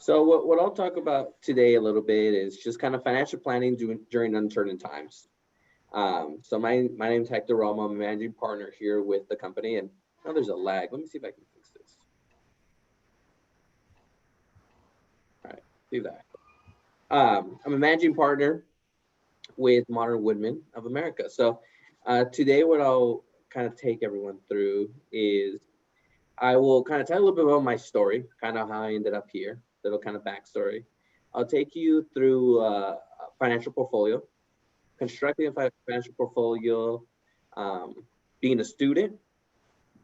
So what I'll talk about today a little bit is just kind of financial planning during uncertain times. So my name's Hector Romo. I'm a managing partner here with the company, and oh, there's a lag. Let me see if I can fix this. All right, do that. I'm a managing partner with Modern Woodmen of America. So today, what I'll kind of take everyone through is I will kind of tell you a little bit about my story, kind of how I ended up here, little kind of backstory. I'll take you through a financial portfolio, constructing a financial portfolio, um, being a student,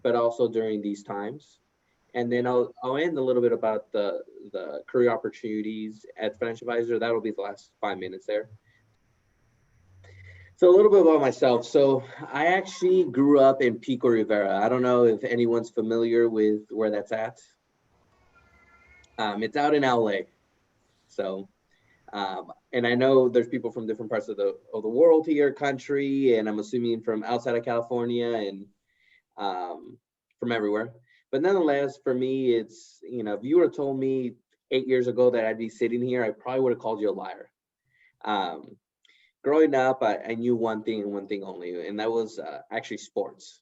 but also during these times. And then I'll end a little bit about the career opportunities at financial advisor. That'll be the last 5 minutes there. So a little bit about myself. So I actually grew up in Pico Rivera. I don't know if anyone's familiar with where that's at. It's out in LA. So, and I know there's people from different parts of the world here, country, and I'm assuming from outside of California and from everywhere. But nonetheless, for me, it's, if you would have told me 8 years ago that I'd be sitting here, I probably would have called you a liar. Growing up, I knew one thing and one thing only, and that was actually sports.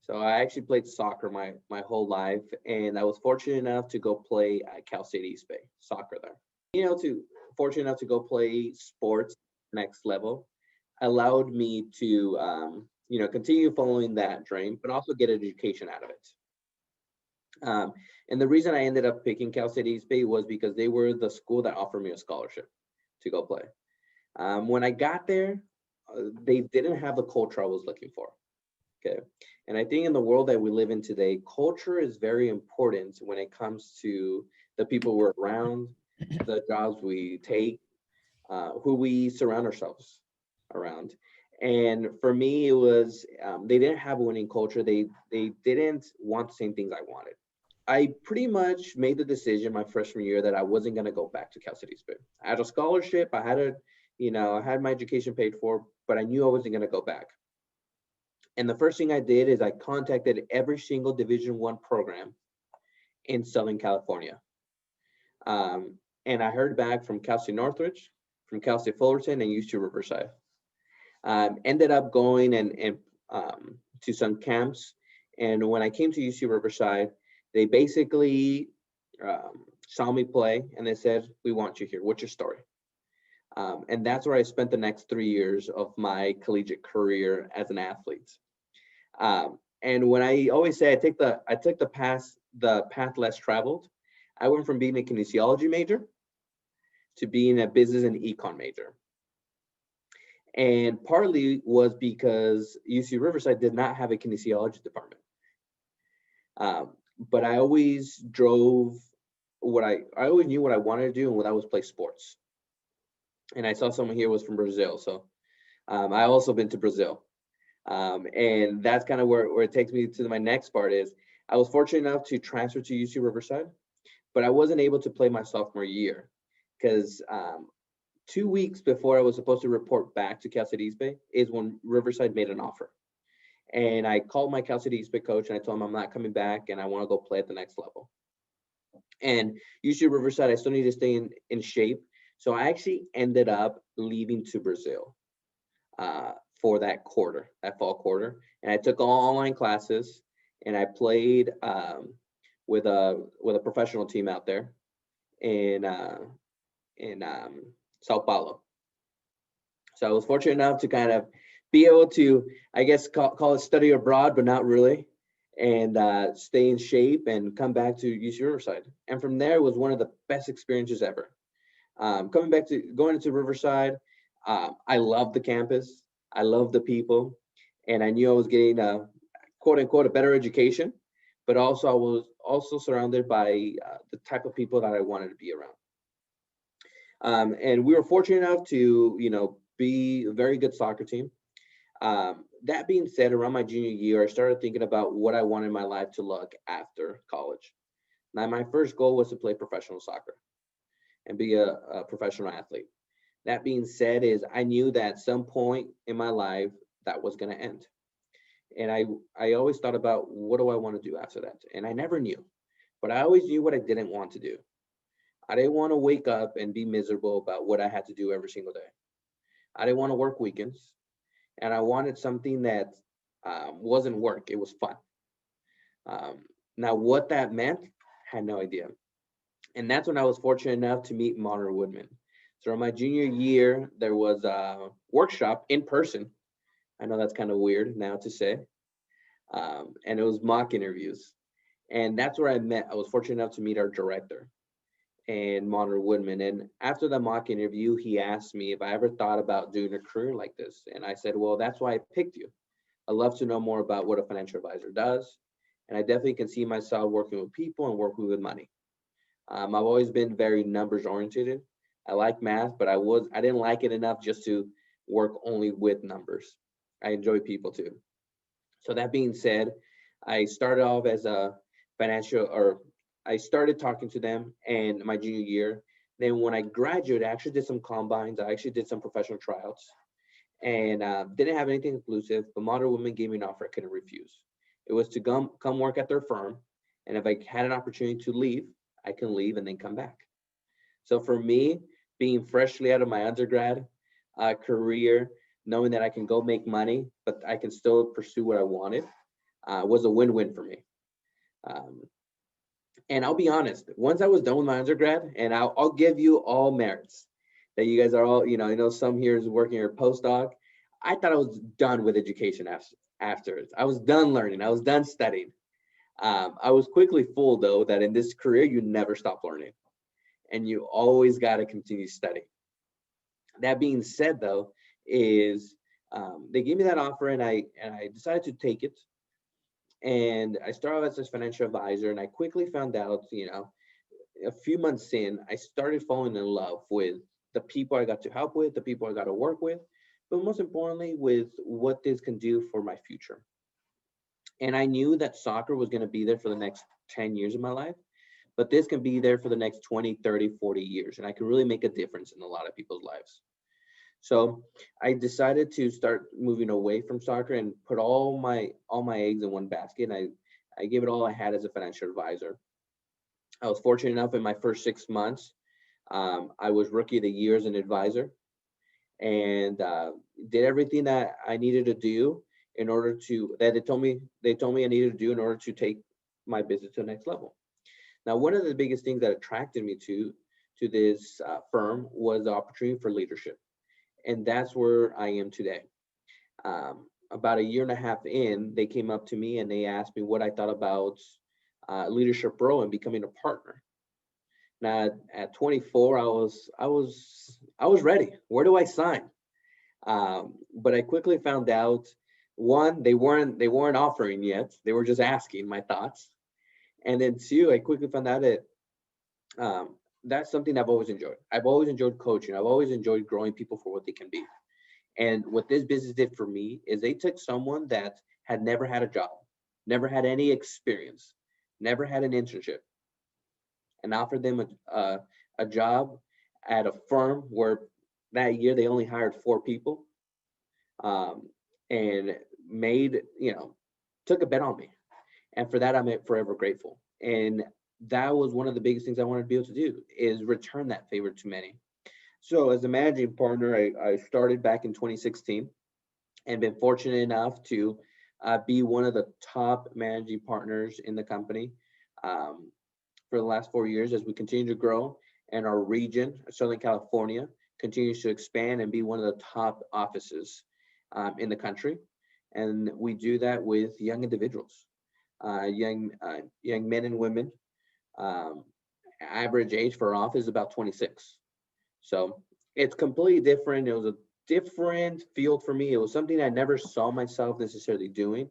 So I actually played soccer my whole life, and I was fortunate enough to go play at Cal State East Bay soccer there. Fortunate enough to go play sports next level allowed me to continue following that dream, but also get an education out of it. And the reason I ended up picking Cal State East Bay was because they were the school that offered me a scholarship to go play. When I got there, they didn't have the culture I was looking for. Okay. And I think in the world that we live in today, culture is very important when it comes to the people we're around, the jobs we take, who we surround ourselves around. And for me, it was they didn't have a winning culture. They didn't want the same things I wanted. I pretty much made the decision my freshman year that I wasn't going to go back to Cal State East Bay. I had a scholarship. I had my education paid for, but I knew I wasn't going to go back. And the first thing I did is I contacted every single Division I program in Southern California. And I heard back from Cal State Northridge, from Cal State Fullerton, and UC Riverside. Ended up going and to some camps. And when I came to UC Riverside, they basically saw me play and they said, "We want you here. What's your story?" And that's where I spent the next 3 years of my collegiate career as an athlete. And when I always say I took the path less traveled, I went from being a kinesiology major to being a business and econ major. And partly was because UC Riverside did not have a kinesiology department. But I always drove I always knew what I wanted to do, and that was play sports. And I saw someone here was from Brazil. So I also been to Brazil. And that's kind of where it takes me to my next part is I was fortunate enough to transfer to UC Riverside, but I wasn't able to play my sophomore year because 2 weeks before I was supposed to report back to Cal State East Bay is when Riverside made an offer. And I called my Cal State East Bay coach and I told him I'm not coming back and I want to go play at the next level. And UC Riverside, I still need to stay in shape. So I actually ended up leaving to Brazil for that fall quarter. And I took all online classes and I played with a professional team out there in Sao Paulo. So I was fortunate enough to kind of be able to, I guess, call it study abroad, but not really, and stay in shape and come back to UC Riverside. And from there was one of the best experiences ever. Going into Riverside, I loved the campus. I loved the people, and I knew I was getting a quote unquote a better education, but also I was also surrounded by the type of people that I wanted to be around. And we were fortunate enough to, be a very good soccer team. That being said, around my junior year, I started thinking about what I wanted my life to look after college. Now, my first goal was to play professional soccer and be a professional athlete. That being said, I knew that at some point in my life that was going to end. And I always thought about what do I want to do after that? And I never knew, but I always knew what I didn't want to do. I didn't want to wake up and be miserable about what I had to do every single day. I didn't want to work weekends, and I wanted something that wasn't work, it was fun. Um, Now, what that meant, had no idea. And that's when I was fortunate enough to meet Modern Woodmen. So in my junior year, there was a workshop in person. I know that's kind of weird now to say. And it was mock interviews. And that's where I was fortunate enough to meet our director and Modern Woodman. And after the mock interview, he asked me if I ever thought about doing a career like this. And I said, well, that's why I picked you. I love to know more about what a financial advisor does. And I definitely can see myself working with people and working with money. I've always been very numbers oriented. I like math, but I didn't like it enough just to work only with numbers. I enjoy people too. So that being said, I started off as a financial, or I started talking to them in my junior year. Then when I graduated, I actually did some combines. I actually did some professional tryouts, and didn't have anything exclusive. But Modern Women gave me an offer I couldn't refuse. It was to come work at their firm, and if I had an opportunity to leave, I can leave and then come back. So for me, being freshly out of my undergrad career, knowing that I can go make money, but I can still pursue what I wanted, was a win-win for me. Um, and I'll be honest, once I was done with my undergrad, and I'll give you all merits that you guys are all, I know some here is working your postdoc. I thought I was done with education afterwards. I was done learning. I was done studying. I was quickly fooled though that in this career you never stop learning, and you always got to continue studying. That being said, though, is they gave me that offer, and I decided to take it. And I started as a financial advisor, and I quickly found out, a few months in, I started falling in love with the people I got to help with, the people I got to work with, but most importantly, with what this can do for my future. And I knew that soccer was going to be there for the next 10 years of my life, but this can be there for the next 20, 30, 40 years. And I can really make a difference in a lot of people's lives. So I decided to start moving away from soccer and put all my eggs in one basket. And I gave it all I had as a financial advisor. I was fortunate enough in my first 6 months. I was rookie of the year as an advisor, and did everything that I needed to do in order to that they told me I needed to do in order to take my business to the next level. Now, one of the biggest things that attracted me to this firm was the opportunity for leadership, and that's where I am today. About a year and a half in, they came up to me and they asked me what I thought about leadership role and becoming a partner. Now, at 24, I was ready. Where do I sign? But I quickly found out, one, they weren't offering yet. They were just asking my thoughts. And then two, I quickly found out that that's something I've always enjoyed. I've always enjoyed coaching. I've always enjoyed growing people for what they can be. And what this business did for me is they took someone that had never had a job, never had any experience, never had an internship, and offered them a job at a firm where that year they only hired 4 people, um, and made, took a bet on me. And for that, I'm forever grateful. And that was one of the biggest things I wanted to be able to do, is return that favor to many. So as a managing partner, I started back in 2016 and been fortunate enough to be one of the top managing partners in the company um, for the last 4 years as we continue to grow, and our region, Southern California, continues to expand and be one of the top offices in the country. And we do that with young individuals, young men and women. Um, Average age for our office is about 26. So it's completely different. It was a different field for me. It was something I never saw myself necessarily doing,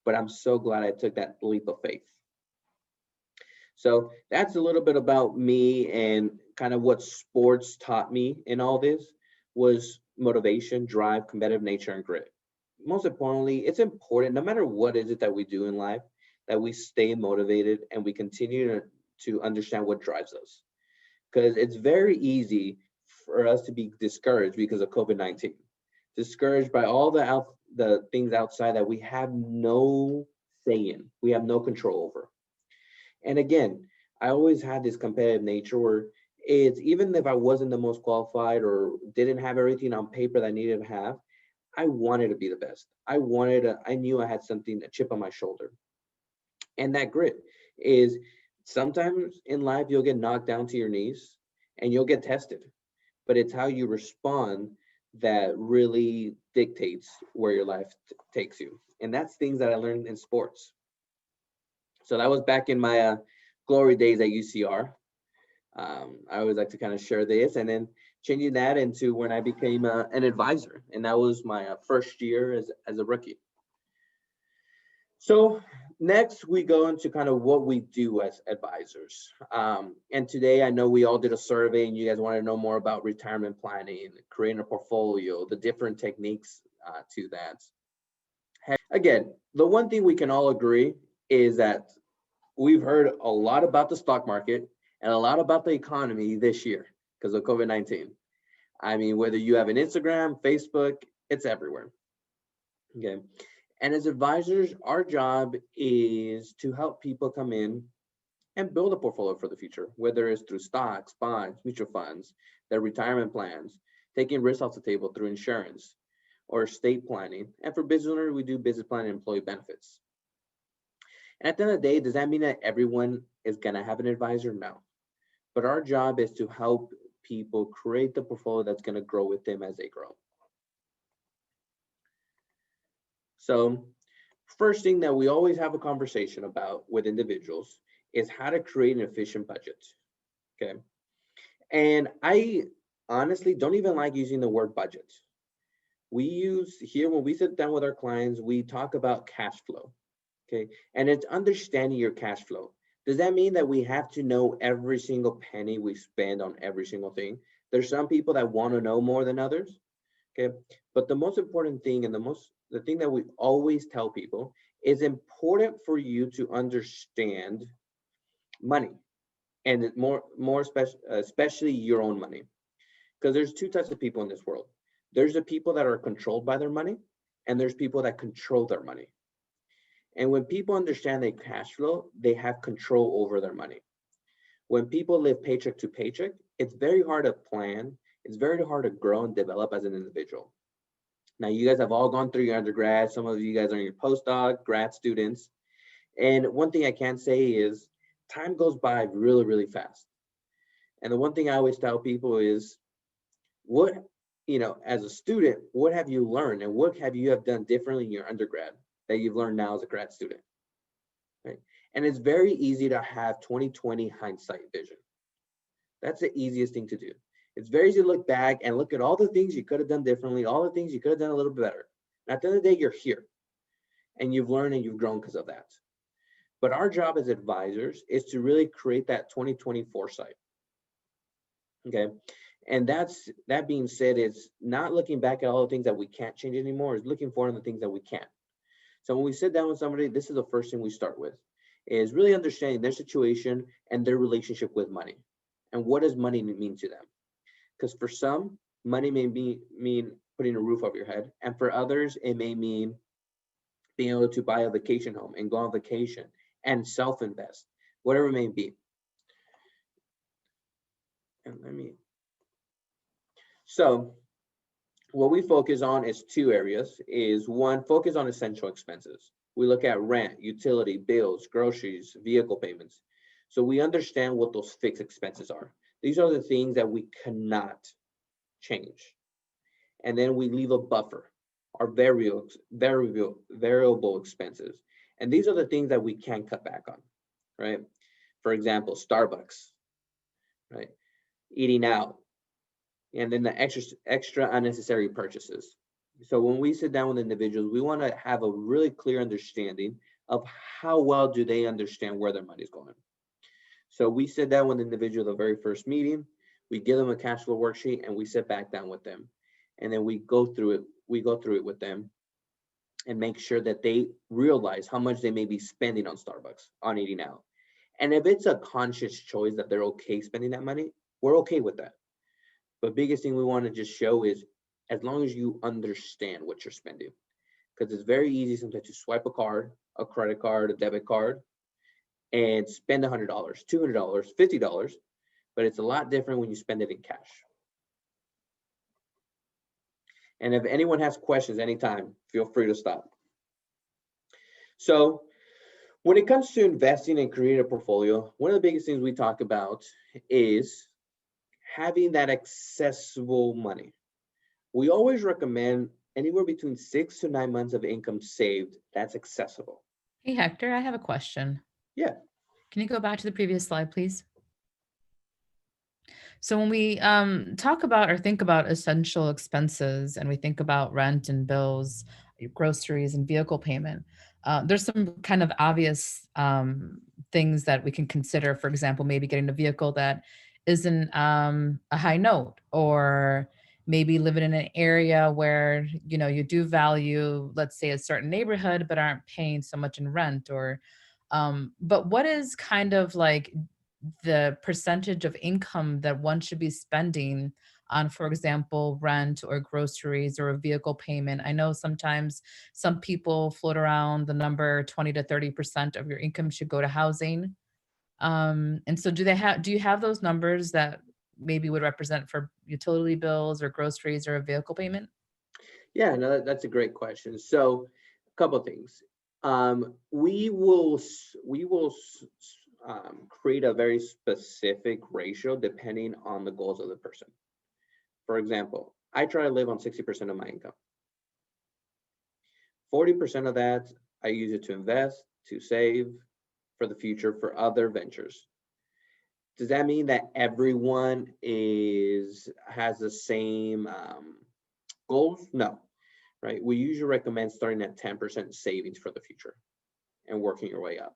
but I'm so glad I took that leap of faith. So that's a little bit about me, and kind of what sports taught me in all this was motivation, drive, competitive nature, and grit. Most importantly, it's important, no matter what is it that we do in life, that we stay motivated and we continue to understand what drives us. Because it's very easy for us to be discouraged because of COVID-19, discouraged by all the things outside that we have no say in, we have no control over. And again, I always had this competitive nature where is even if I wasn't the most qualified or didn't have everything on paper that I needed to have, I wanted to be the best. I knew I had something, a chip on my shoulder. And that grit is sometimes in life you'll get knocked down to your knees and you'll get tested, but it's how you respond that really dictates where your life takes you. And that's things that I learned in sports. So that was back in my glory days at UCR. I always like to kind of share this, and then changing that into when I became an advisor, and that was my first year as a rookie. So next we go into kind of what we do as advisors. And today I know we all did a survey and you guys want to know more about retirement planning, creating a portfolio, the different techniques to that. Again, the one thing we can all agree is that we've heard a lot about the stock market and a lot about the economy this year because of COVID-19. I mean, whether you have an Instagram, Facebook, it's everywhere. Okay. And as advisors, our job is to help people come in and build a portfolio for the future, whether it's through stocks, bonds, mutual funds, their retirement plans, taking risks off the table through insurance or estate planning. And for business owners, we do business planning and employee benefits. And at the end of the day, does that mean that everyone is going to have an advisor? No. But our job is to help people create the portfolio that's going to grow with them as they grow. So first thing that we always have a conversation about with individuals is how to create an efficient budget, okay? And I honestly don't even like using the word budget. We use here, when we sit down with our clients, we talk about cash flow, okay? And it's understanding your cash flow. Does that mean that we have to know every single penny we spend on every single thing? There's some people that want to know more than others, okay? But the most important thing and the thing that we always tell people is important for you to understand money, and especially your own money, because there's two types of people in this world. There's the people that are controlled by their money, and there's people that control their money. And when people understand their cash flow, they have control over their money. When people live paycheck to paycheck, it's very hard to plan. It's very hard to grow and develop as an individual. Now, you guys have all gone through your undergrad. Some of you guys are your postdoc, grad students. And one thing I can say is time goes by really, really fast. And the one thing I always tell people is as a student, what have you learned and what have you have done differently in your undergrad that you've learned now as a grad student, right? And it's very easy to have 2020 hindsight vision. That's the easiest thing to do. It's very easy to look back and look at all the things you could have done differently, all the things you could have done a little bit better. And at the end of the day, you're here and you've learned and you've grown because of that. But our job as advisors is to really create that 2020 foresight. Okay. And that being said, it's not looking back at all the things that we can't change anymore, it's looking forward to the things that we can. So when we sit down with somebody, this is the first thing we start with, is really understanding their situation and their relationship with money. And what does money mean to them? Because for some, money may mean putting a roof over your head. And for others, it may mean being able to buy a vacation home and go on vacation and self-invest, whatever it may be. So what we focus on is two areas. Is one, focus on essential expenses. We look at rent, utility, bills, groceries, vehicle payments. So we understand what those fixed expenses are. These are the things that we cannot change. And then we leave a buffer, our variable expenses. And these are the things that we can cut back on, right? For example, Starbucks, right? Eating out, and then the extra unnecessary purchases. So when we sit down with individuals, we want to have a really clear understanding of how well do they understand where their money is going. So we sit down with the individual the very first meeting, we give them a cash flow worksheet, and we sit back down with them. And then we go through it with them and make sure that they realize how much they may be spending on Starbucks, on eating out. And if it's a conscious choice that they're okay spending that money, we're okay with that. But biggest thing we want to just show is, as long as you understand what you're spending, because it's very easy sometimes to swipe a card, a credit card, a debit card, and spend $100, $200, $50, but it's a lot different when you spend it in cash. And if anyone has questions anytime, feel free to stop. So when it comes to investing and creating a portfolio, one of the biggest things we talk about is having that accessible money. We always recommend anywhere between 6 to 9 months of income saved that's accessible. Hey, Hector, I have a question. Yeah. Can you go back to the previous slide, please? So when we talk about or think about essential expenses and we think about rent and bills, groceries and vehicle payment, there's some kind of obvious things that we can consider. For example, maybe getting a vehicle that isn't a high note, or maybe living in an area where you do value, let's say, a certain neighborhood, but aren't paying so much in rent. Or but what is kind of like the percentage of income that one should be spending on, for example, rent or groceries or a vehicle payment? I know sometimes some people float around the number 20 to 30% of your income should go to housing. And so do you have those numbers that maybe would represent for utility bills or groceries or a vehicle payment? Yeah, no, that's a great question. So a couple of things. We will create a very specific ratio depending on the goals of the person. For example, I try to live on 60% of my income. 40% of that, I use it to invest, to save for the future, for other ventures. Does that mean that everyone has the same goals? No, right? We usually recommend starting at 10% savings for the future and working your way up.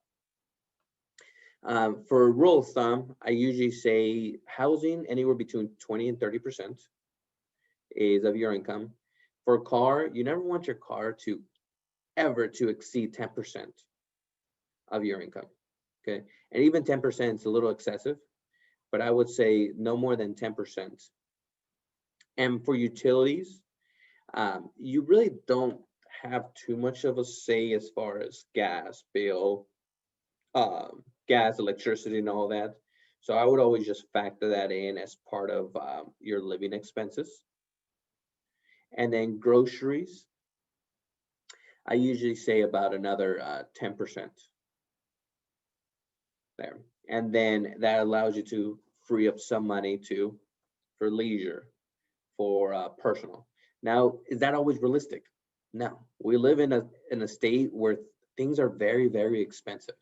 For rule of thumb, I usually say housing anywhere between 20 and 30% is of your income. For a car, you never want your car to exceed 10% of your income. Okay, and even 10% is a little excessive, but I would say no more than 10%. And for utilities, you really don't have too much of a say as far as gas bill, gas, electricity, and all that. So I would always just factor that in as part of your living expenses. And then groceries, I usually say about another 10% there. And then that allows you to free up some money for leisure, for personal. Now, is that always realistic? No. We live in a state where things are very, very expensive.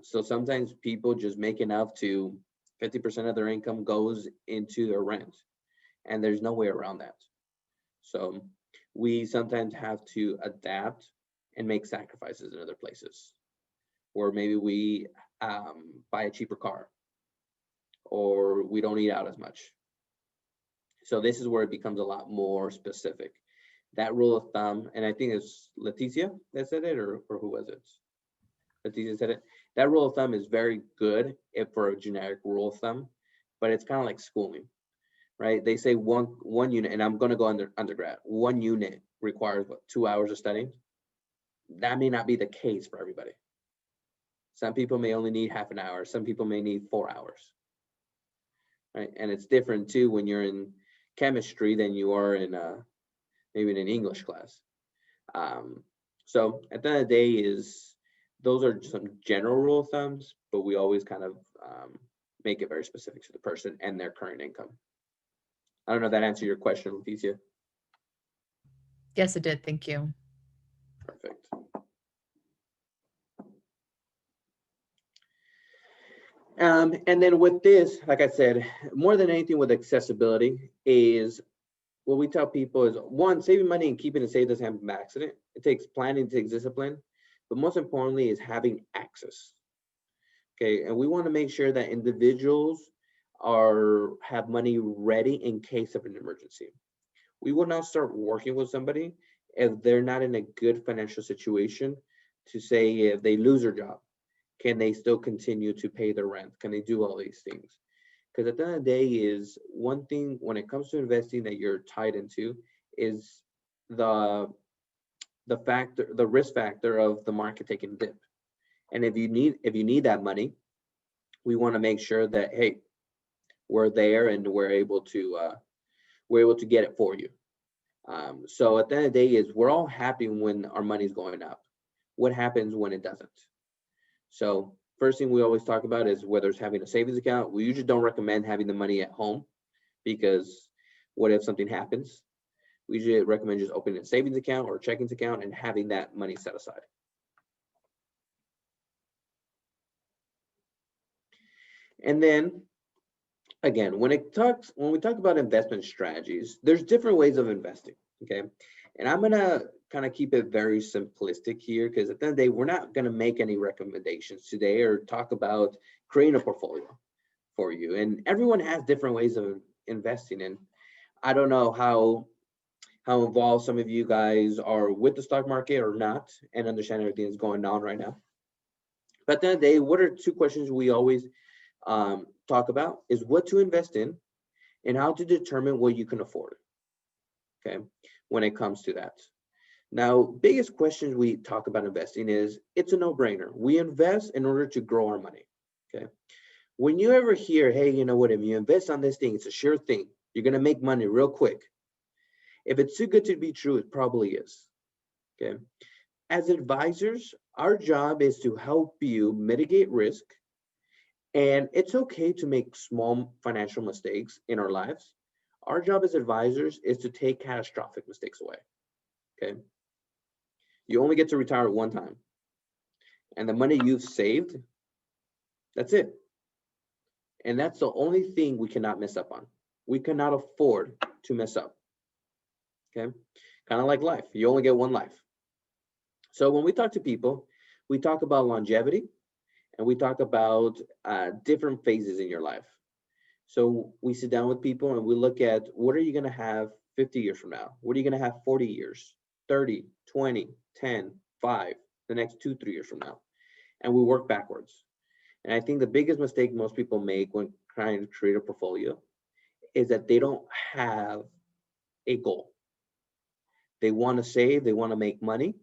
So sometimes people just make enough to 50% of their income goes into their rent, and there's no way around that. So we sometimes have to adapt and make sacrifices in other places, or maybe we buy a cheaper car, or we don't eat out as much. So this is where it becomes a lot more specific. That rule of thumb, and I think it's Leticia that said it, or who was it? Leticia said it. That rule of thumb is very good for a generic rule of thumb, but it's kind of like schooling, right? They say one unit, and I'm going to go undergrad. One unit requires 2 hours of studying. That may not be the case for everybody. Some people may only need half an hour. Some people may need 4 hours, right? And it's different too when you're in chemistry than you are in maybe in an English class. So at the end of the day, those are some general rule of thumbs, but we always kind of make it very specific to the person and their current income. I don't know if that answered your question, Leticia. Yes, it did. Thank you. Perfect. And then with this, like I said, more than anything with accessibility is what we tell people is, one, saving money and keeping it safe doesn't happen by accident. It takes planning, it takes discipline, but most importantly is having access. Okay, and we want to make sure that individuals have money ready in case of an emergency. We will not start working with somebody if they're not in a good financial situation to say if they lose their job, can they still continue to pay their rent? Can they do all these things? Because at the end of the day is one thing when it comes to investing that you're tied into is the risk factor of the market taking a dip. And if you need that money we want to make sure that, hey, we're there and we're able to get it for you. So at the end of the day is we're all happy when our money's going up. What happens when it doesn't? So first thing we always talk about is whether it's having a savings account. We usually don't recommend having the money at home because what if something happens? We usually recommend just opening a savings account or a checking account and having that money set aside. And then again, when we talk about investment strategies, there's different ways of investing. Okay. And I'm gonna kind of keep it very simplistic here because at the end of the day, we're not gonna make any recommendations today or talk about creating a portfolio for you. And everyone has different ways of investing in. I don't know how involved some of you guys are with the stock market or not and understand everything that's going on right now. But at the end of the day, what are two questions we always talk about is what to invest in and how to determine what you can afford, okay, when it comes to that. Now, biggest questions we talk about investing is it's a no-brainer. We invest in order to grow our money, okay? When you ever hear, hey, you know what, if you invest on this thing, it's a sure thing. You're gonna make money real quick. If it's too good to be true, it probably is, okay? As advisors, our job is to help you mitigate risk. And it's okay to make small financial mistakes in our lives. Our job as advisors is to take catastrophic mistakes away, okay? You only get to retire at one time. And the money you've saved, that's it. And that's the only thing we cannot mess up on. We cannot afford to mess up, okay? Kind of like life. You only get one life. So when we talk to people, we talk about longevity, and we talk about different phases in your life. So we sit down with people and we look at what are you going to have 50 years from now? What are you going to have 40 years, 30, 20, 10, 5, the next 2, 3 years from now? And we work backwards. And I think the biggest mistake most people make when trying to create a portfolio is that they don't have a goal. They want to save, they want to make money,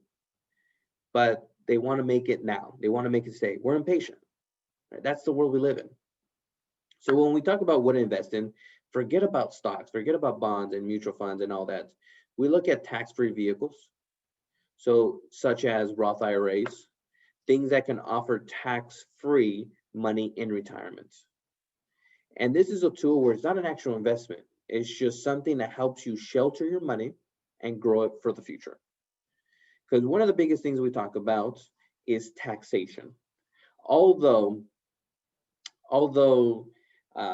but they want to make it now. They want to make it stay. We're impatient. Right? That's the world we live in. So when we talk about what to invest in, forget about stocks, forget about bonds and mutual funds and all that. We look at tax-free vehicles, so such as Roth IRAs, things that can offer tax-free money in retirement. And this is a tool where it's not an actual investment. It's just something that helps you shelter your money and grow it for the future. Because one of the biggest things we talk about is taxation. Although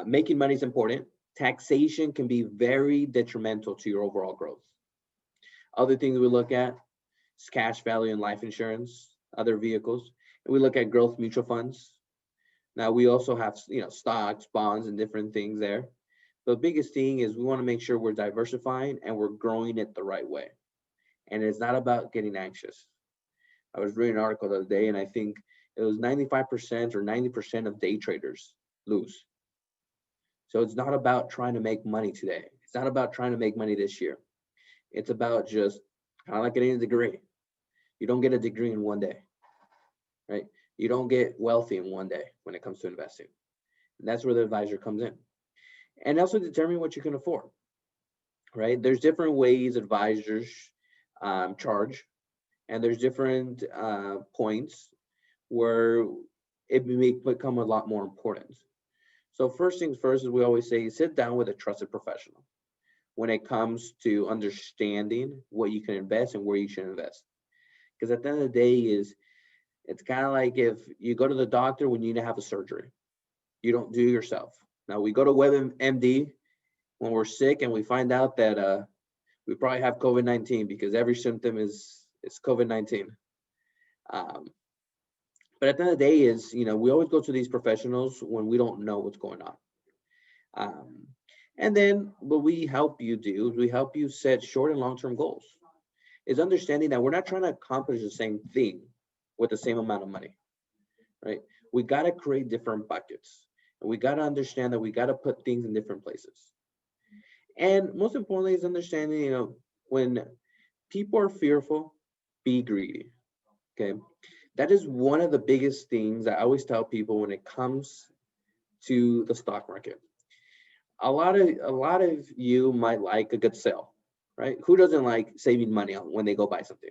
making money is important, taxation can be very detrimental to your overall growth. Other things we look at is cash value and life insurance, other vehicles, and we look at growth mutual funds. Now we also have stocks, bonds, and different things there. The biggest thing is we want to make sure we're diversifying and we're growing it the right way. And it's not about getting anxious. I was reading an article the other day, and I think it was 95% or 90% of day traders lose. So it's not about trying to make money today. It's not about trying to make money this year. It's about just kind of like getting a degree. You don't get a degree in one day, right? You don't get wealthy in one day when it comes to investing. And that's where the advisor comes in. And also determine what you can afford, right? There's different ways advisors charge, and there's different points where it may become a lot more important. So first things first, as we always say, sit down with a trusted professional when it comes to understanding what you can invest and where you should invest. Because at the end of the day it's kind of like if you go to the doctor when you need to have a surgery. You don't do it yourself. Now we go to WebMD when we're sick and we find out that we probably have COVID-19 because every symptom is COVID-19. But at the end of the day is, we always go to these professionals when we don't know what's going on. And then what we help you do is we help you set short and long-term goals. Is understanding that we're not trying to accomplish the same thing with the same amount of money, right? We got to create different buckets. And we got to understand that we got to put things in different places. And most importantly is understanding, when people are fearful, be greedy, okay? That is one of the biggest things I always tell people when it comes to the stock market. A lot of you might like a good sale, right? Who doesn't like saving money on when they go buy something,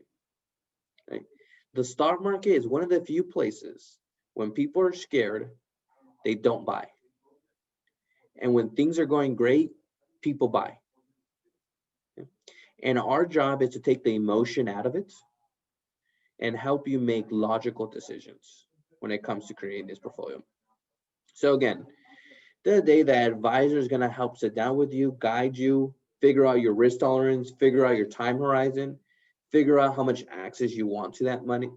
right? The stock market is one of the few places when people are scared, they don't buy. And when things are going great, people buy. And our job is to take the emotion out of it and help you make logical decisions when it comes to creating this portfolio. So again, the day that advisor is going to help sit down with you, guide you, figure out your risk tolerance, figure out your time horizon, figure out how much access you want to that money,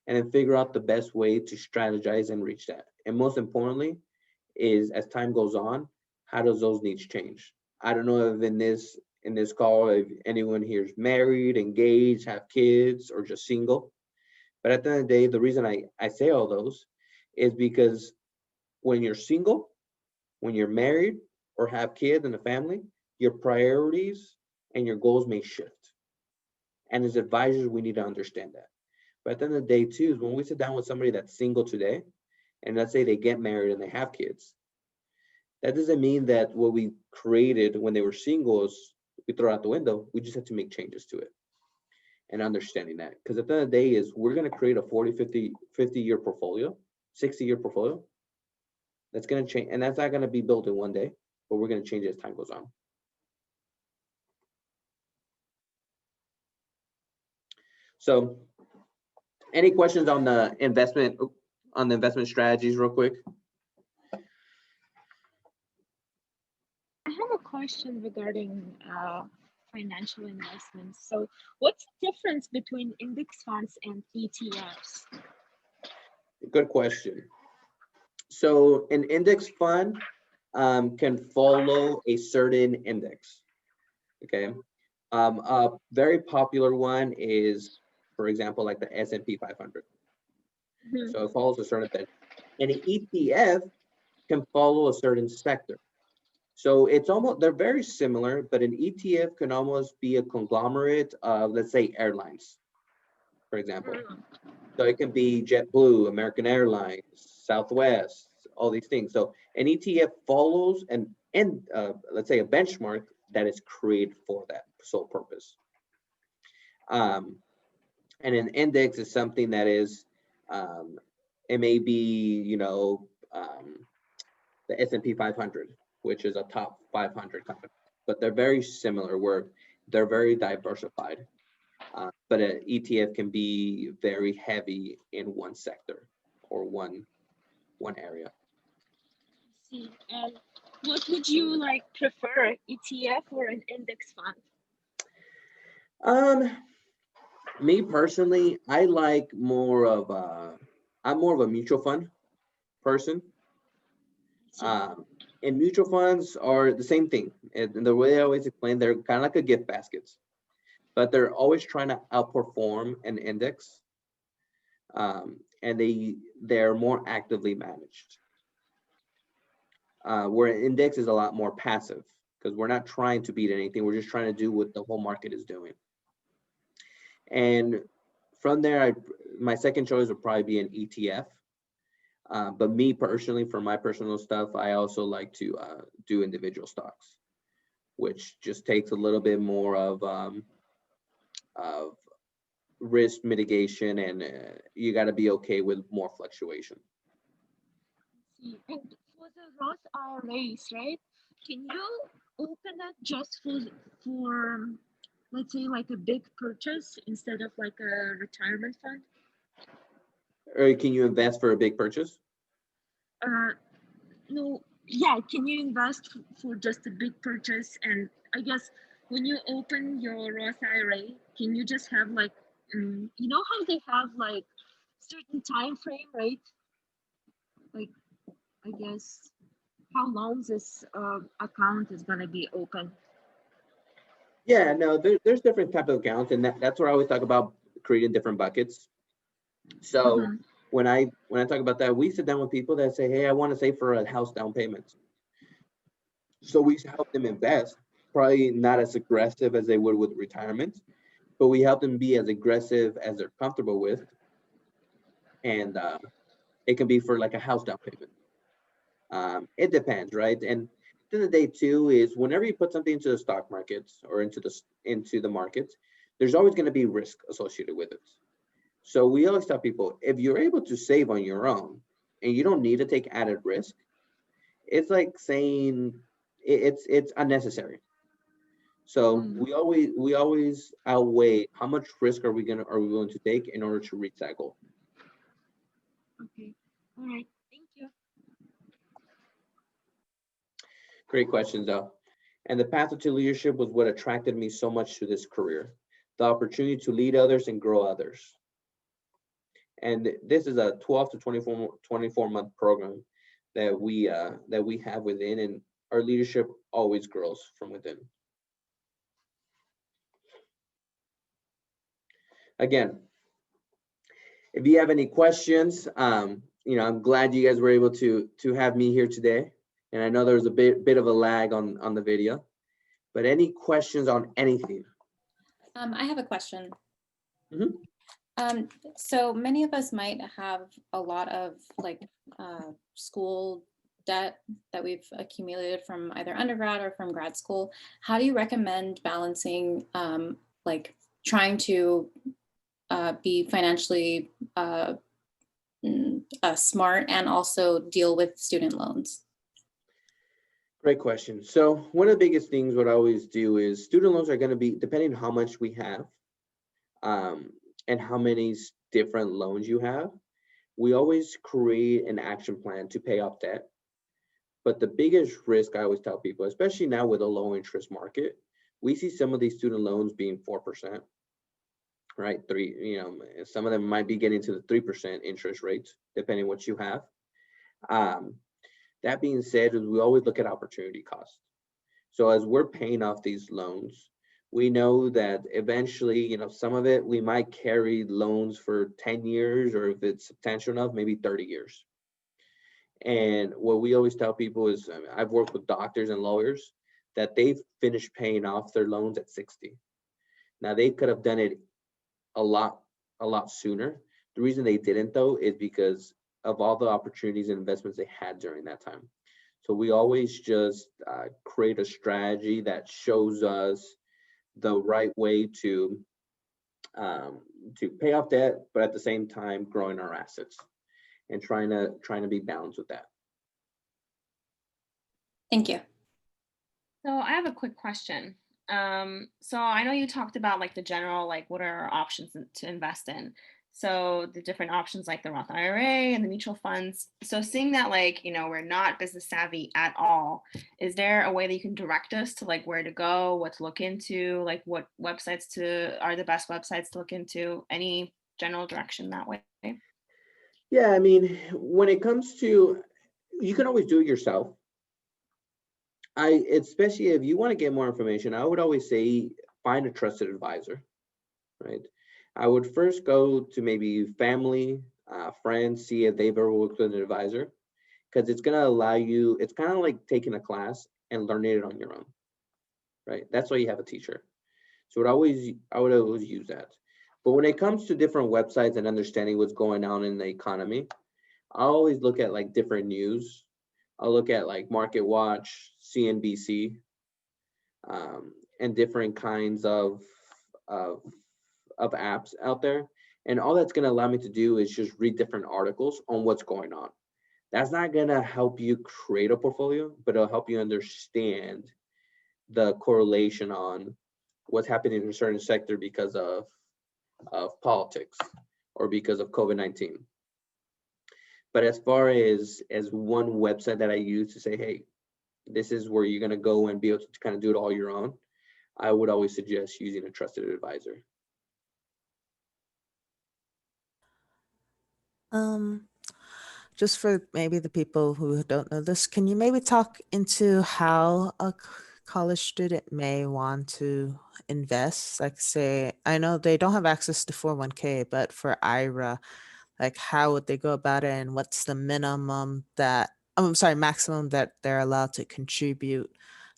and then figure out the best way to strategize and reach that. And most importantly, is as time goes on, how does those needs change? I don't know if in this call, if anyone here is married, engaged, have kids, or just single. But at the end of the day, the reason I say all those is because when you're single, when you're married, or have kids and a family, your priorities and your goals may shift. And as advisors, we need to understand that. But at the end of the day, too, is when we sit down with somebody that's single today, and let's say they get married and they have kids, that doesn't mean that what we created when they were singles, we throw out the window. We just have to make changes to it and understanding that. Because at the end of the day is we're going to create a 40, 50 year portfolio, 60-year portfolio. That's going to change. And that's not going to be built in one day, but we're going to change it as time goes on. So any questions on the investment strategies real quick? I have a question regarding financial investments. So what's the difference between index funds and ETFs? Good question. So an index fund can follow a certain index, okay? A very popular one is, for example, like the S&P 500. Mhm. So it follows a certain thing. And an ETF can follow a certain sector. So it's almost, they're very similar, but an ETF can almost be a conglomerate of, let's say, airlines, for example. So it can be JetBlue, American Airlines, Southwest, all these things. So an ETF follows let's say a benchmark that is created for that sole purpose. And an index is something that is, it may be, the S&P 500, which is a top 500 company, but they're very similar where they're very diversified. But an ETF can be very heavy in one sector or one area. See, and what would you like prefer, ETF or an index fund? Me personally, I'm more of a mutual fund person. And mutual funds are the same thing. And the way I always explain, they're kind of like a gift baskets, but they're always trying to outperform an index. And they're more actively managed. Where an index is a lot more passive because we're not trying to beat anything. We're just trying to do what the whole market is doing. And from there, my second choice would probably be an ETF. But me personally, for my personal stuff, I also like to do individual stocks, which just takes a little bit more of risk mitigation, and you got to be okay with more fluctuation. See, and for the Roth IRAs, right? Can you open that just for let's say like a big purchase instead of like a retirement fund? Or can you invest for a big purchase? No, yeah, can you invest for just a big purchase? And I guess when you open your Roth IRA, can you just have like, you know how they have like certain time frame, right? Like, I guess how long this account is gonna be open? Yeah, no, there's different type of accounts, and that's where I always talk about creating different buckets. So when I talk about that, we sit down with people that say, hey, I want to save for a house down payment. So we help them invest, probably not as aggressive as they would with retirement, but we help them be as aggressive as they're comfortable with. And It can be for like a house down payment. It depends, right? And at the end of the day too is whenever you put something into the stock markets or into the markets, there's always going to be risk associated with it. So we always tell people, if you're able to save on your own and you don't need to take added risk, it's like saying it's unnecessary. So we always outweigh how much risk are we willing to take in order to reach that goal. Okay. All right. Thank you. Great questions, though. And the path to leadership was what attracted me so much to this career. The opportunity to lead others and grow others. And this is a 12 to 24 month program that we have within, and our leadership always grows from within. Again, if you have any questions, I'm glad you guys were able to have me here today. And I know there was a bit of a lag on the video, but any questions on anything? I have a question. Mhm. So many of us might have a lot of school debt that we've accumulated from either undergrad or from grad school. How do you recommend balancing trying to be financially smart and also deal with student loans? Great question. So one of the biggest things what I always do is student loans are going to be, depending on how much we have and how many different loans you have, we always create an action plan to pay off debt. But the biggest risk I always tell people, especially now with a low interest market, we see some of these student loans being 4%, right? Some of them might be getting to the 3% interest rates, depending what you have. That being said, we always look at opportunity cost. So as we're paying off these loans, we know that eventually, some of it, we might carry loans for 10 years, or if it's substantial enough, maybe 30 years. And what we always tell people is, I've worked with doctors and lawyers that they've finished paying off their loans at 60. Now they could have done it a lot sooner. The reason they didn't though is because of all the opportunities and investments they had during that time. So we always just create a strategy that shows us the right way to pay off debt, but at the same time growing our assets and trying to be balanced with that. Thank you. So I have a quick question. So I know you talked about the general, what are our options to invest in. So the different options like the Roth IRA and the mutual funds. So seeing that we're not business savvy at all, is there a way that you can direct us to where to go, what to look into, what websites are the best websites to look into? Any general direction that way? Yeah, I mean, when it comes to, you can always do it yourself. Especially if you want to get more information, I would always say find a trusted advisor, right? I would first go to maybe family, friends, see if they've ever worked with an advisor, because it's going to allow you, it's kind of like taking a class and learning it on your own, right? That's why you have a teacher. So I would always use that. But when it comes to different websites and understanding what's going on in the economy, I always look at different news. I'll look at Market Watch, CNBC, and different kinds of apps out there. And all that's going to allow me to do is just read different articles on what's going on. That's not going to help you create a portfolio, but it'll help you understand the correlation on what's happening in a certain sector because of politics or because of COVID-19. But as far as one website that I use to say, hey, this is where you're going to go and be able to kind of do it all your own, I would always suggest using a trusted advisor. Just for maybe the people who don't know this, can you maybe talk into how a college student may want to invest? Like say, I know they don't have access to 401k, but for IRA, how would they go about it, and what's the maximum that they're allowed to contribute?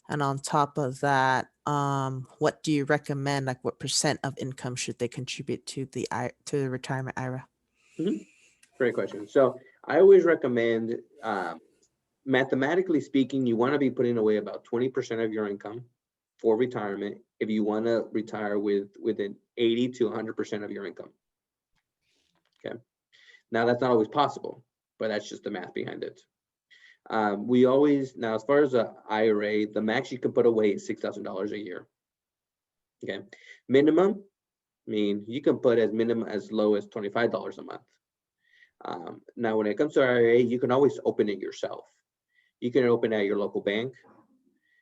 And on top of that, what do you recommend? What percent of income should they contribute to the retirement IRA? Mm-hmm. Great question. So I always recommend, mathematically speaking, you want to be putting away about 20% of your income for retirement if you want to retire within 80 to 100% of your income. Okay. Now that's not always possible, but that's just the math behind it. We always, now as far as an IRA, the max you can put away is $6,000 a year. Okay. Minimum, I mean, you can put as minimum as low as $25 a month. Now, when it comes to IRA, you can always open it yourself. You can open at your local bank.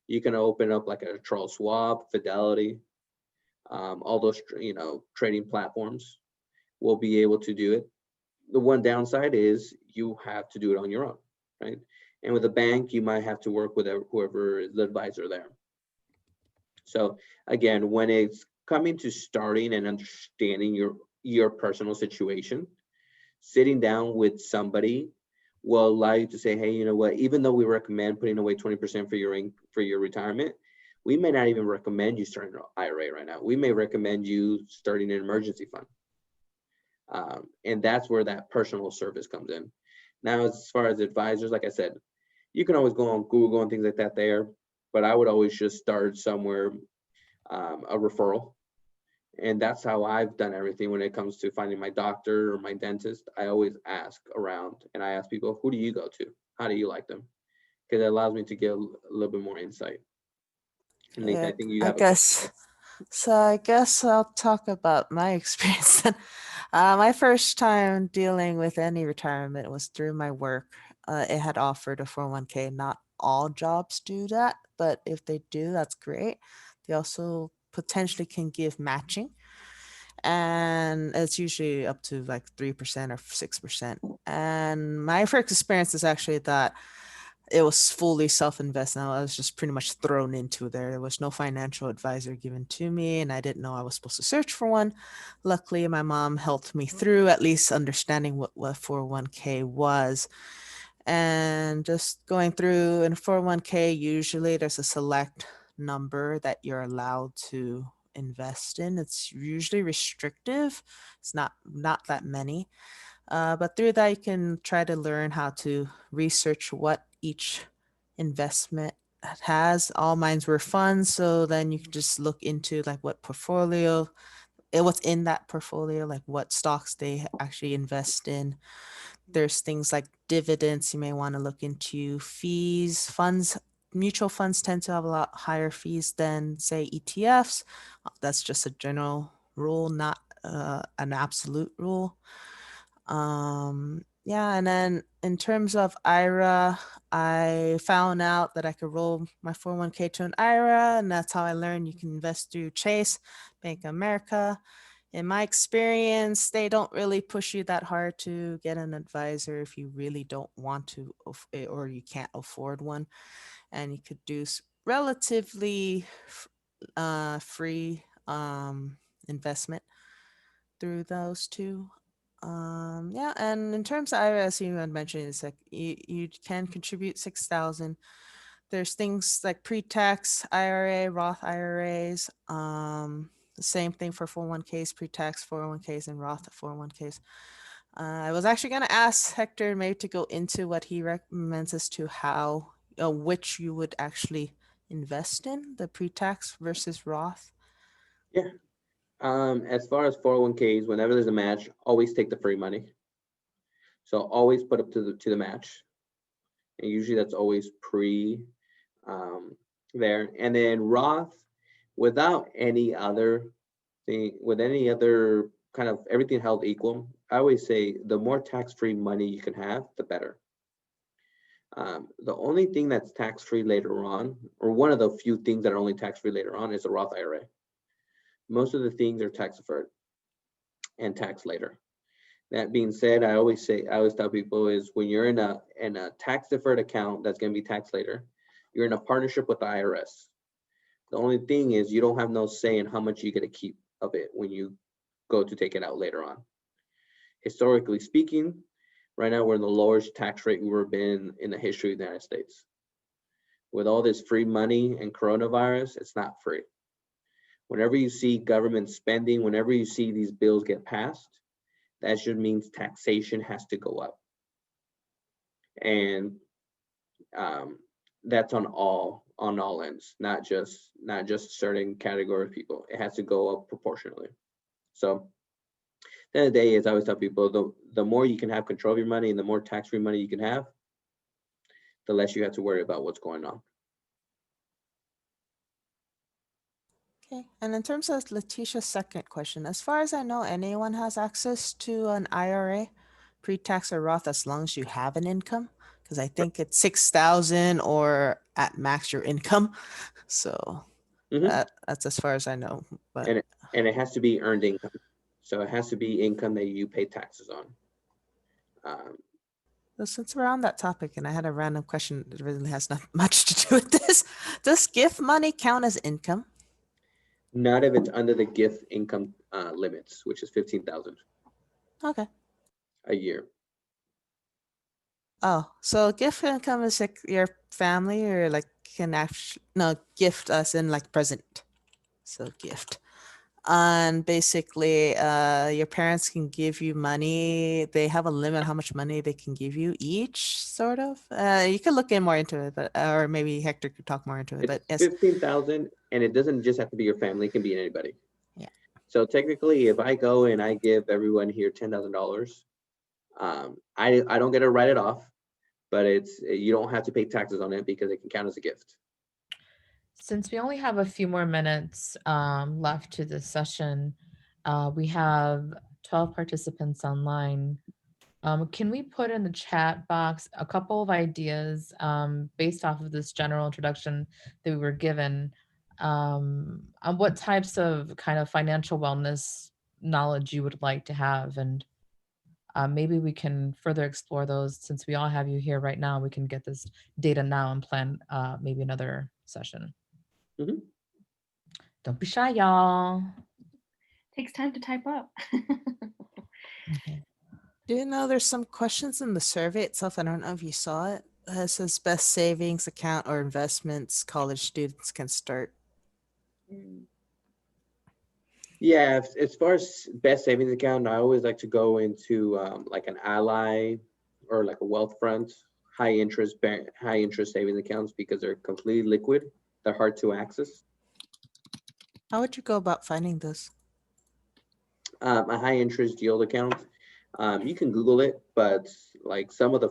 You can open up like a Charles Schwab, Fidelity, all those, trading platforms will be able to do it. The one downside is you have to do it on your own, right? And with a bank, you might have to work with whoever is the advisor there. So again, when it's coming to starting and understanding your personal situation, sitting down with somebody will allow you to say, hey, you know what, even though we recommend putting away 20% for your retirement, we may not even recommend you starting an IRA right now. We may recommend you starting an emergency fund. And that's where that personal service comes in. Now, as far as advisors, like I said, you can always go on Google and things like that there, but I would always just start somewhere, a referral. And that's how I've done everything when it comes to finding my doctor or my dentist. I always ask around and I ask people, who do you go to? How do you like them? Because it allows me to get a little bit more insight. And Nathan, Yeah, I think you I have a guess. So I guess I'll talk about my experience then. My first time dealing with any retirement was through my work. It had offered a 401k. Not all jobs do that, but if they do, that's great. They also potentially can give matching, and it's usually up to like 3% or 6%. And my first experience is actually that it was fully self-invested. I was just pretty much thrown into there. There was no financial advisor given to me, and I didn't know I was supposed to search for one. Luckily, my mom helped me through at least understanding what 401k was. And just going through in 401k, usually there's a select number that you're allowed to invest in. It's usually restrictive. It's not that many. But through that, you can try to learn how to research what each investment has. All mines were funds, so then you can just look into like what portfolio, what's in that portfolio, like what stocks they actually invest in. There's things like dividends you may want to look into, fees, funds. Mutual funds tend to have a lot higher fees than, say, ETFs. That's just a general rule, not an absolute rule. Yeah, and then in terms of IRA, I found out that I could roll my 401k to an IRA, and that's how I learned you can invest through Chase, Bank of America. In my experience, they don't really push you that hard to get an advisor if you really don't want to or you can't afford one. And you could do relatively free investment through those two. Yeah, and in terms of IRA, as you had mentioned, it's like you can contribute 6,000. There's things like pre-tax IRA, Roth IRAs. The same thing for 401ks, pre-tax 401ks, and Roth 401ks. I was actually going to ask Hector maybe to go into what he recommends as to how, which you would actually invest in, the pre-tax versus Roth. Yeah. As far as 401ks, whenever there's a match, always take the free money. So always put up to the match. And usually that's always there. And then Roth, without any other thing, with any other kind of everything held equal, I always say the more tax-free money you can have, the better. The only thing that's tax-free later on, or one of the few things that are only tax-free later on, is a Roth IRA. Most of the things are tax deferred and taxed later. That being said, I always tell people is when you're in a tax deferred account that's going to be taxed later, you're in a partnership with the IRS. The only thing is you don't have no say in how much you get to keep of it when you go to take it out later on. Historically speaking, right now we're in the lowest tax rate we've ever been in the history of the United States. With all this free money and coronavirus, it's not free. Whenever you see government spending, whenever you see these bills get passed, that just means taxation has to go up. And that's on all ends, not just a certain category of people. It has to go up proportionally. So at the end of the day, as I always tell people, the more you can have control of your money and the more tax-free money you can have, the less you have to worry about what's going on. Okay, and in terms of Letitia's second question, as far as I know, anyone has access to an IRA, pre-tax or Roth, as long as you have an income, because I think it's 6,000 or at max your income. So that's as far as I know. But and it has to be earned income. So it has to be income that you pay taxes on. so since we're on that topic, and I had a random question that really has not much to do with this, does gift money count as income? Not if it's under the gift income limits, which is 15,000 Okay. a year. Oh, so gift income is like your family or like can actually, no, gift us in like present. So gift. And basically, your parents can give you money. They have a limit how much money they can give you each, sort of. You could look in more into it, but or maybe Hector could talk more into it. But It's yes. 15,000, and it doesn't just have to be your family; it can be anybody. Yeah. So technically, if I go and I give everyone here $10,000, I don't get to write it off, but you don't have to pay taxes on it because it can count as a gift. Since we only have a few more minutes left to this session, we have 12 participants online. Can we put in the chat box a couple of ideas based off of this general introduction that we were given on what types of kind of financial wellness knowledge you would like to have? And maybe we can further explore those. Since we all have you here right now, we can get this data now and plan maybe another session. Mm-hmm. Don't be shy, y'all. Takes time to type up. Okay. Do you know there's some questions in the survey itself? I don't know if you saw it. It says best savings account or investments college students can start. Yeah, as far as best savings account, I always like to go into like an Ally or like a Wealthfront, high interest savings accounts because they're completely liquid. They're hard to access. How would you go about finding this? A high interest yield account. You can Google it, but like some of the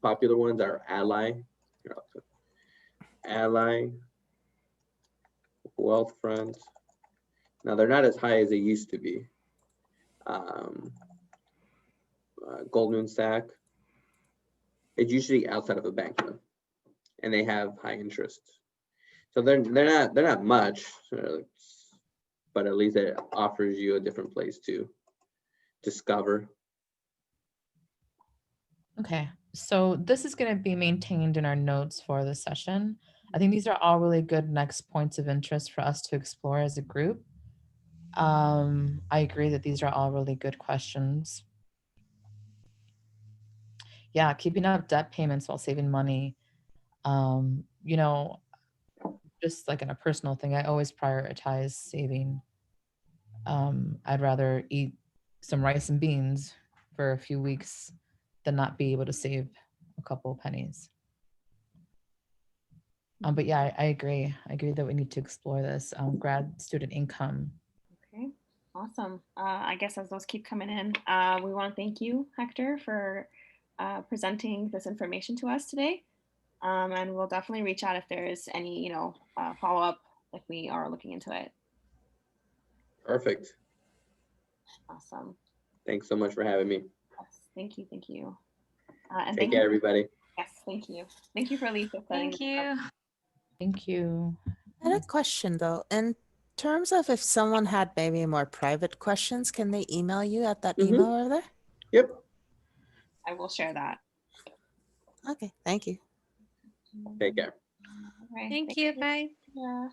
popular ones are Ally, Wealthfront. Now they're not as high as they used to be. Goldman Sachs. It's usually outside of a bank though, and they have high interest. So they're not much, but at least it offers you a different place to discover. Okay, so this is going to be maintained in our notes for the session. I think these are all really good next points of interest for us to explore as a group. I agree that these are all really good questions. Yeah, keeping up debt payments while saving money. You know, just like in a personal thing, I always prioritize saving. I'd rather eat some rice and beans for a few weeks than not be able to save a couple of pennies. But yeah, I agree. I agree that we need to explore this grad student income. Okay, awesome. I guess as those keep coming in, we want to thank you, Hector, for presenting this information to us today. And we'll definitely reach out if there's any, follow-up if we are looking into it. Perfect. Awesome. Thanks so much for having me. Yes, thank you. And Take care, everybody. Yes, thank you. Thank you for Lisa. Thank you. Thank you. I had a question though. In terms of if someone had maybe more private questions, can they email you at that email over there? Yep. I will share that. Okay, thank you. Take care. All right, Thank you. Bye. Yeah.